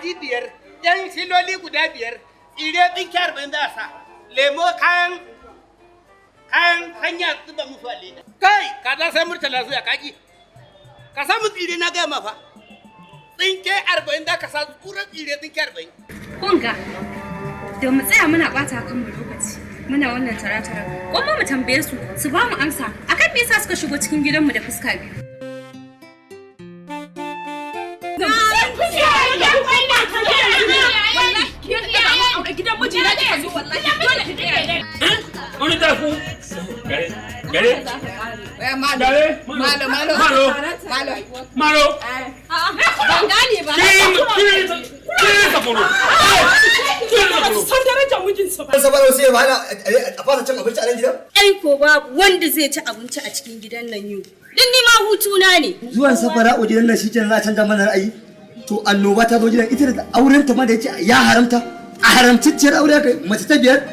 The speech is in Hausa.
kaji 5, yan siloli guda 5, tsire tsinki 40 za a sa, lemo kayan hanya zuba musu a leda. Kai, ka za sai murtala zuwa kaji. Ka samu tsire na gaya mafa. Tsinke 40 za ka sa tsuran tsire tsinke 40. Kunga, da mu tsaya muna ɓata kan mu lokaci. Muna wannan tara-tara. Kuma mu tambaye su ba mu amsa. Akan me yasa suka shigo cikin gidanmu da fuska biyu? Gidan mijina ne yanzu wallahi dole ki kiyaye. Wani da ku. Gare. Malo. Ban gane ba. Ki ka bolo. San darajar mijinsa ba. Saboda sai ba a fara cin abinci a nan gidan? Ai ko babu wanda zai ci abinci a cikin gidan nan yau. Din ni ma hutuna ne. Zuwan safara a gidan nan shi kenan za a canza mana ra'ayi. To annoba ta zo gidan ita da auren ta ma da yace ya haramta. A haramcicciyar aure kai mace ta 5